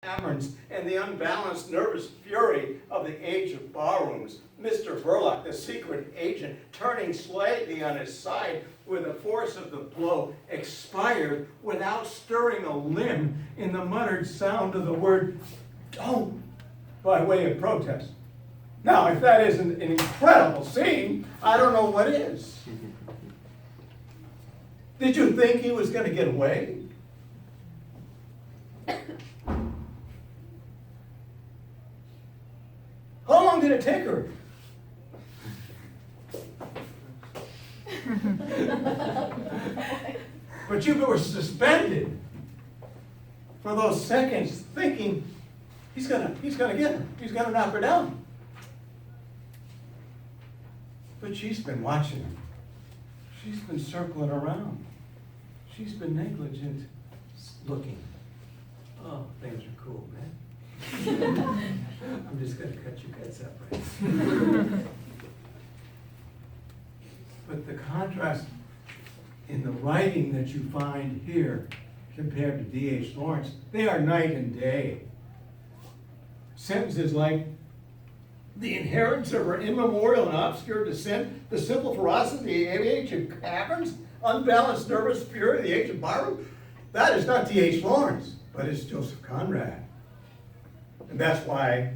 caverns and the unbalanced nervous fury of the age of barrooms. Mr. Verloc, the secret agent, turning slightly on his side with the force of the blow, expired without stirring a limb in the muttered sound of the word "don't" by way of protest. Now, if that isn't an incredible scene, I don't know what is. Did you think he was going to get away? How long did it take her? But you were suspended for those seconds, thinking he's gonna get her. He's gonna knock her down. But she's been watching him. She's been circling around. She's been negligent looking. Oh, things are cool, man. I'm just gonna cut you guys up right. But the contrast in the writing that you find here compared to D.H. Lawrence, they are night and day. Sentences like, the inheritance of her immemorial and obscure descent, the simple ferocity of the age of caverns, unbalanced nervous fury of the age of barroom, that is not D.H. Lawrence, but it's Joseph Conrad. And that's why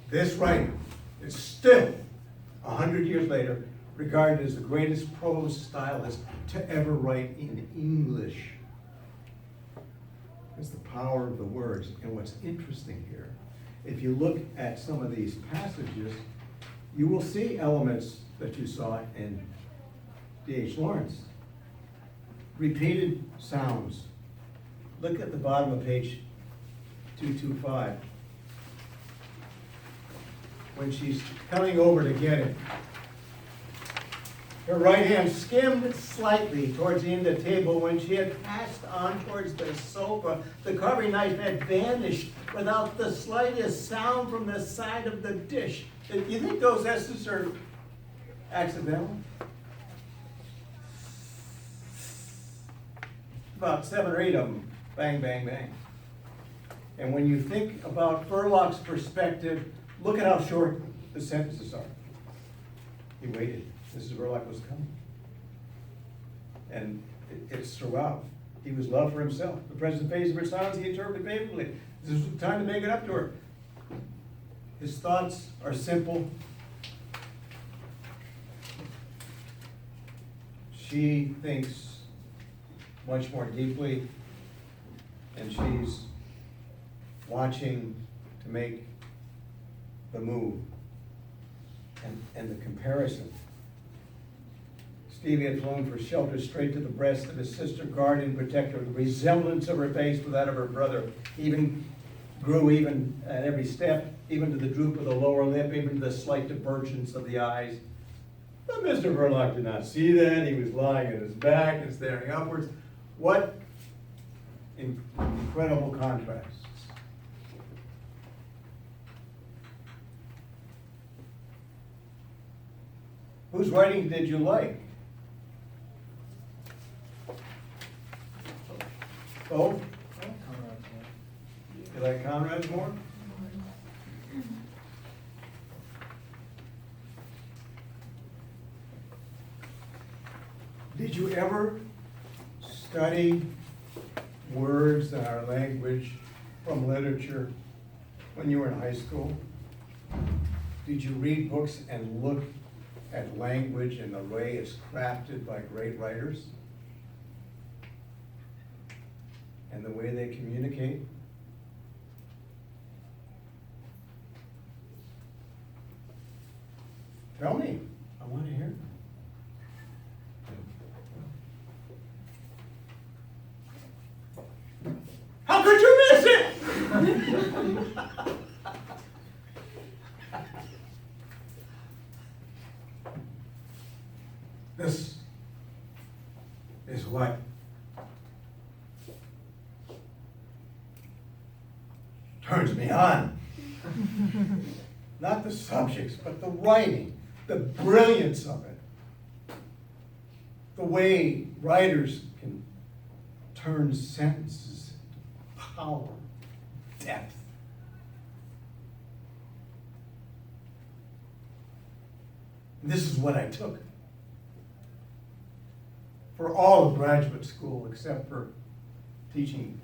this writer is still, 100 years later, regarded as the greatest prose stylist to ever write in English. It's the power of the words. And what's interesting here, if you look at some of these passages, you will see elements that you saw in D.H. Lawrence. Repeated sounds. Look at the bottom of page 225. When she's coming over to get it, her right hand skimmed slightly towards the end of the table. When she had passed on towards the sofa, the carving knife had vanished without the slightest sound from the side of the dish. Do you think those S's are accidental? About 7 or 8 of them. Bang, bang, bang. And when you think about Verloc's perspective, look at how short the sentences are. He waited. Mrs. Verloc was coming. And it's throughout. He was loved for himself. The present phase of her silence he interpreted favorably. This was the time to make it up to her. His thoughts are simple. She thinks much more deeply, and she's watching to make the move and the comparison. Stevie had flown for shelter straight to the breast of his sister, guardian, protector. The resemblance of her face with that of her brother grew at every step, even to the droop of the lower lip, even to the slight divergence of the eyes. But Mr. Verloc did not see that. He was lying on his back and staring upwards. What incredible contrasts. Whose writing did you like? Both? You like Conrad's more? Did you ever study words in our language from literature when you were in high school? Did you read books and look at language and the way it's crafted by great writers? And the way they communicate? Tell me. I want to hear. How could you miss it? This is what turns me on. Not the subjects, but the writing, the brilliance of it. The way writers can turn sentences into power, depth. And this is what I took for all of graduate school, except for teaching,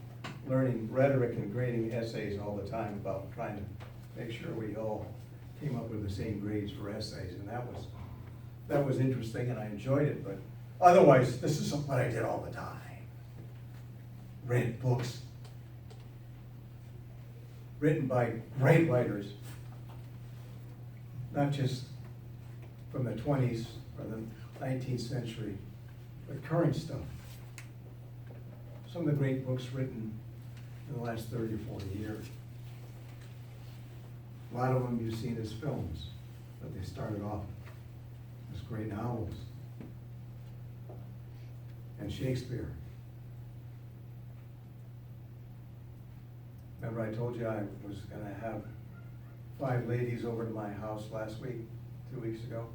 learning rhetoric and grading essays all the time about trying to make sure we all came up with the same grades for essays, and that was interesting, and I enjoyed it, but otherwise, this is what I did all the time. Read books written by great writers, not just from the 20s or the 19th century, but current stuff. Some of the great books written in the last 30 or 40 years. A lot of them you've seen as films, but they started off as great novels. And Shakespeare. Remember I told you I was gonna have 5 ladies over to my house last week, 2 weeks ago,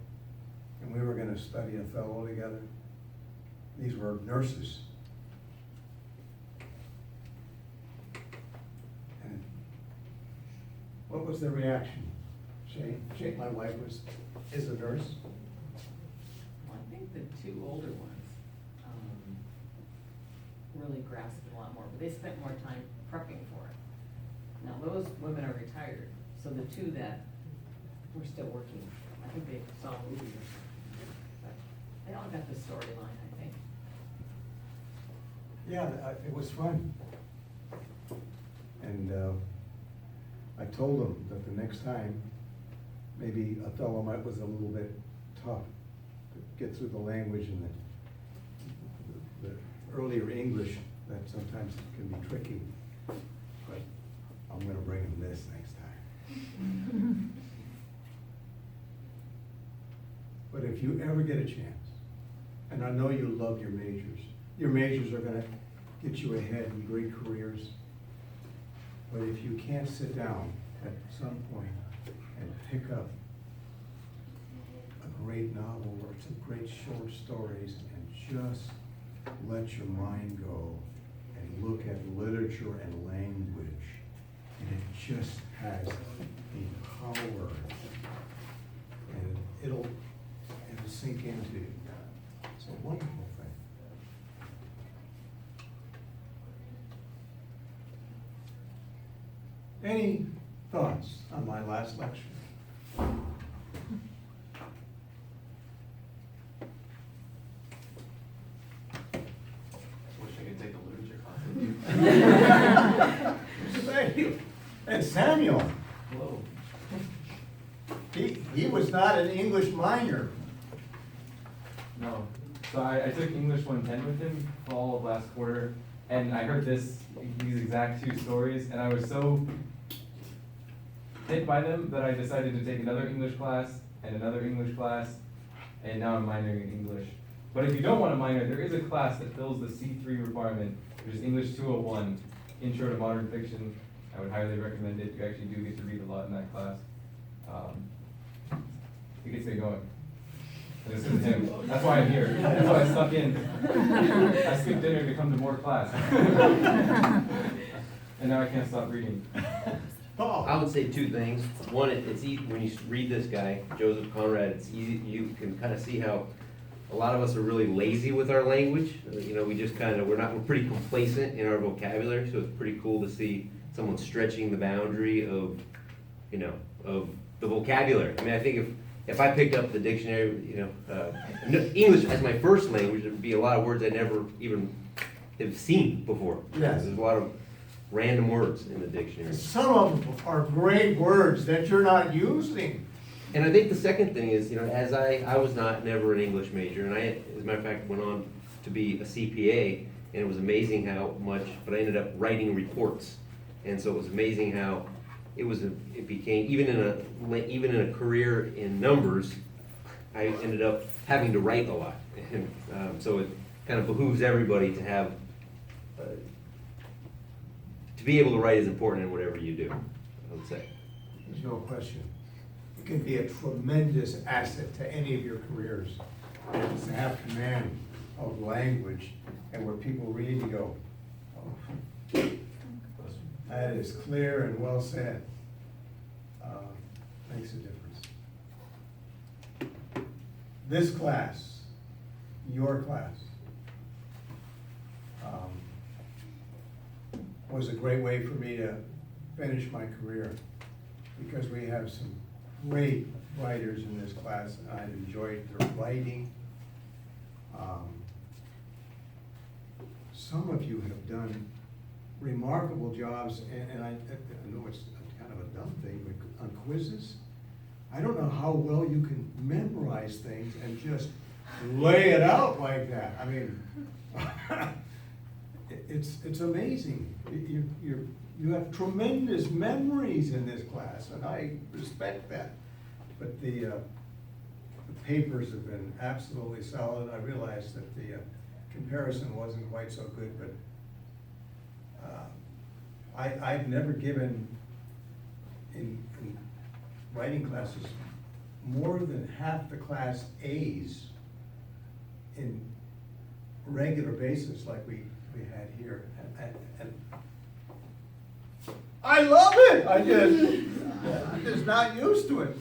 and we were gonna study Othello together. These were nurses. And what was their reaction? Shane, my wife is a nurse. Well, I think the 2 older ones really grasped it a lot more, but they spent more time prepping for it. Now, those women are retired, so the 2 that were still working, I think they saw a movie or something. But they all got the storyline, I think. Yeah, it was fun. And I told them that the next time, maybe Othello was a little bit tough to get through the language and the earlier English, that sometimes can be tricky. But I'm gonna bring him this next time. But if you ever get a chance, and I know you love your majors are gonna get you ahead in great careers. But if you can't sit down at some point and pick up a great novel or some great short stories and just let your mind go and look at literature and language, and it just has a power, and it'll sink into you. It's a wonderful thing. Any thoughts on my last lecture? Wish I could take a literature class with you. Thank you. And Samuel, Hello. he was not an English minor. No. So I took English 110 with him fall of last quarter, and I heard these exact 2 stories, and I was so hit by them that I decided to take another English class and another English class, and now I'm minoring in English. But if you don't want to minor, there is a class that fills the C3 requirement, which is English 201, Intro to Modern Fiction. I would highly recommend it. You actually do get to read a lot in that class. It gets me going. And this is him. That's why I'm here. That's why I stuck in. I skipped dinner to come to more class. And now I can't stop reading. Paul. I would say 2 things. One, it's easy, when you read this guy, Joseph Conrad, it's easy, you can kind of see how a lot of us are really lazy with our language. You know, we just kind of, we're pretty complacent in our vocabulary, so it's pretty cool to see someone stretching the boundary of, you know, of the vocabulary. I mean, I think if I picked up the dictionary, you know, English as my first language, there'd be a lot of words I never even have seen before. Yes. There's a lot of random words in the dictionary. Some of them are great words that you're not using. And I think the second thing is, you know, as I was never an English major, and I, as a matter of fact, went on to be a CPA, and it was amazing how much, but I ended up writing reports. And so it was amazing how it became, even in a career in numbers, I ended up having to write a lot. And so it kind of behooves everybody to have, to be able to write is important in whatever you do, I would say. There's no question. It can be a tremendous asset to any of your careers. It's to have command of language and where people read and go, oh, That is clear and well said. Makes a difference. This class, your class, was a great way for me to finish my career, because we have some great writers in this class, and I've enjoyed their writing. Some of you have done remarkable jobs, and I know it's kind of a dumb thing, but on quizzes, I don't know how well you can memorize things and just lay it out like that. I mean, it's amazing. You have tremendous memories in this class, and I respect that. But the papers have been absolutely solid. I realized that the comparison wasn't quite so good, but I've never given in writing classes more than half the class A's in regular basis like we had here. And I love it. I'm just not used to it.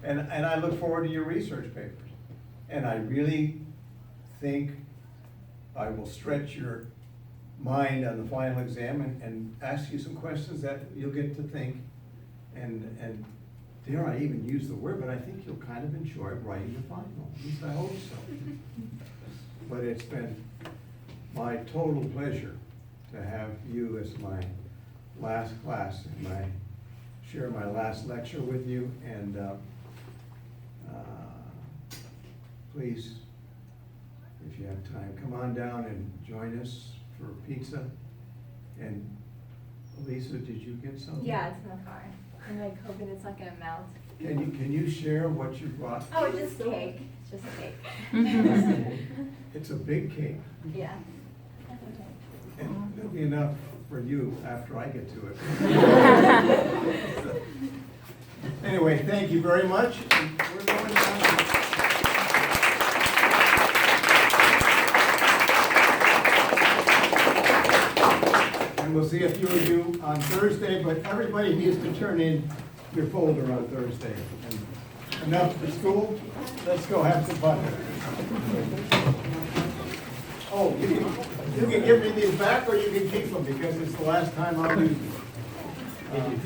And I look forward to your research papers. And I really think I will stretch your mind on the final exam and ask you some questions that you'll get to think. And dare I even use the word, but I think you'll kind of enjoy writing the final. At least I hope so. But it's been my total pleasure to have you as my last class and share my last lecture with you. And please, if you have time, come on down and join us for pizza. And Lisa, did you get something? Yeah, it's in the car. And like hoping it's not gonna melt. Can you share what you brought? Oh, just cake. It's just cake. It's a big cake. Yeah. And there'll be enough for you after I get to it. Anyway, thank you very much. And we're going down. And we'll see a few of you on Thursday, but everybody needs to turn in your folder on Thursday. And enough for school. Let's go have some fun. Oh, you can give me these back, or you can keep them, because it's the last time I'll use them.